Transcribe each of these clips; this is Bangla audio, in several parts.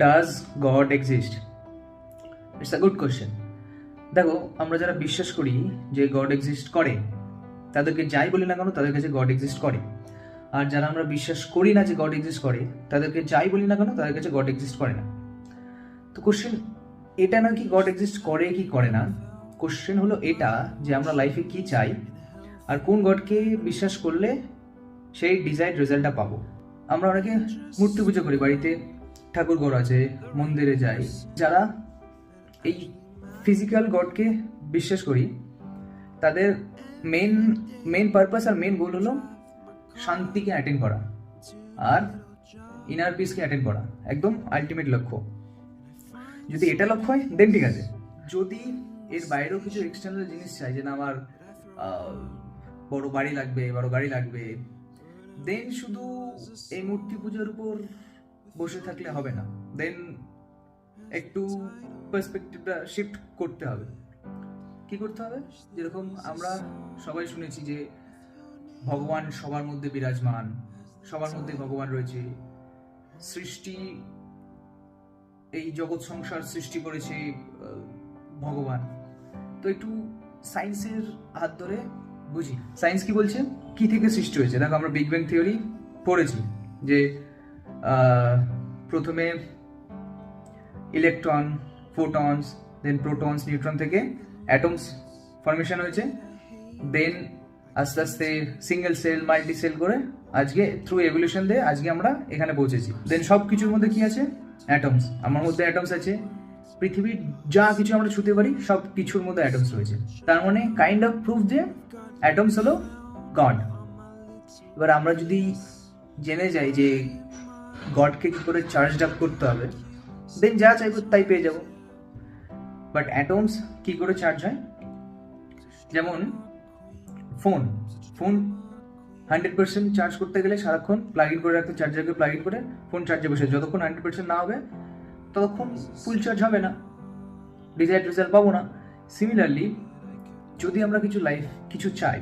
Does god exist? It's a good question. দেখো, আমরা যারা বিশ্বাস করি যে গড এক্সিস্ট করে, তাদেরকে যাই বলি না কেন তাদের কাছে গড এক্সিস্ট করে। আর যারা আমরা বিশ্বাস করি না যে গড এক্সিস্ট করে, তাদেরকে যাই বলি না কেন তাদের কাছে গড এক্সিস্ট করে না। তো কোশ্চেন এটা না কি গড এক্সিস্ট করে কি করে না, কোশ্চেন হলো এটা যে আমরা লাইফে কি চাই আর কোন গডকে বিশ্বাস করলে সেই ডিজাইড রেজাল্টটা পাবো। আমরা অনেকে মূর্তি পুজো করি, বাড়িতে ঠাকুর ঘর আছে, মন্দিরে যাই। যারা এই ফিজিক্যাল গডকে বিশ্বাস করি, তাদের মেন মেন পারপাস আর মেন গোল হলো শান্তিকে অ্যাটেন্ড করা আর ইনার পিসকে অ্যাটেন্ড করা, একদম আলটিমেট লক্ষ্য। যদি এটা লক্ষ্য হয় দেন ঠিক আছে। যদি এর বাইরেও কিছু এক্সটার্নাল জিনিস চাই, যে না আমার বড় বাড়ি লাগবে, বড় গাড়ি লাগবে, দেন শুধু এই মূর্তি পূজার উপর বসে থাকলে হবে না। দেন একটু পার্সপেক্টিভটা শিফট করতে হবে। কি করতে হবে? যেরকম আমরা সবাই শুনেছি যে ভগবান সবার মধ্যে বিরাজমান, সবার মধ্যে ভগবান রয়েছে, সৃষ্টি, এই জগৎ সংসার সৃষ্টি করেছে ভগবান। তো একটু সায়েন্সের হাত ধরে বুঝি, সায়েন্স কি বলছে, কি থেকে সৃষ্টি হয়েছে। দেখো, আমরা বিগ ব্যাং থিওরি পড়েছি যে প্রথমে ইলেকট্রন, ফোটনস, দেন প্রোটনস, নিউট্রন থেকে অ্যাটমস ফরমেশন হয়েছে। দেন আস্তে আস্তে সিঙ্গেল সেল, মাল্টি সেল করে আজকে থ্রু এভলিউশন দিয়ে আজকে আমরা এখানে পৌঁছেছি। দেন সব কিছুর মধ্যে কি আছে? অ্যাটমস। আমার মধ্যে অ্যাটমস আছে, পৃথিবীর যা কিছু আমরা ছুঁতে পারি সব কিছুর মধ্যে অ্যাটমস রয়েছে। তার মানে কাইন্ড অফ প্রুফ যে অ্যাটমস হলো গড। এবার আমরা যদি জেনে যাই যে গডকে কি করে চার্জ আপ করতে হবে, দেন যা চাইবো তাই পেয়ে যাব। বাট অ্যাটমস কি করে চার্জ হয়? যেমন ফোন 100% চার্জ করতে গেলে সারাক্ষণ প্লাগ ইন করে রাখতে, চার্জারকে প্লাগ ইন করে ফোন চার্জে বসে, যতক্ষণ 100% না হবে ততক্ষণ ফুল চার্জ হবে না, ডিজায়ার্ড রেজাল্ট পাবো না। সিমিলারলি যদি আমরা কিছু চাই,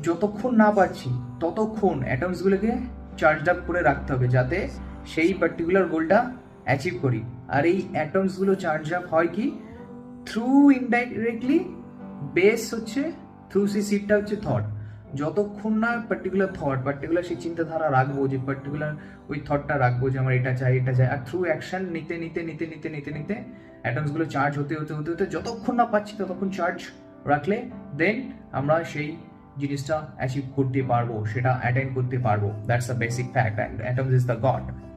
যতক্ষণ না পাচ্ছি ততক্ষণ অ্যাটমসগুলোকে চার্জ আপ করে রাখতে হবে যাতে সেই পার্টিকুলার গোলটা অ্যাচিভ করি। আর এই অ্যাটমসগুলো চার্জ আপ হয় কি? থ্রু ইনডাইরেক্টলি বেস হচ্ছে, থ্রু সেই সিটটা হচ্ছে থট। যতক্ষণ না পার্টিকুলার সেই চিন্তাধারা রাখবো, যে পার্টিকুলার ওই থটটা রাখবো যে আমার এটা চাই, আর থ্রু অ্যাকশন নিতে অ্যাটমসগুলো চার্জ হতে যতক্ষণ না পাচ্ছি ততক্ষণ চার্জ রাখলে দেন আমরা সেই জিনিসটা অ্যাচিভ করতে পারবো, সেটা অ্যাটেন্ড করতে পারবো। That's a basic fact, and atoms is the god.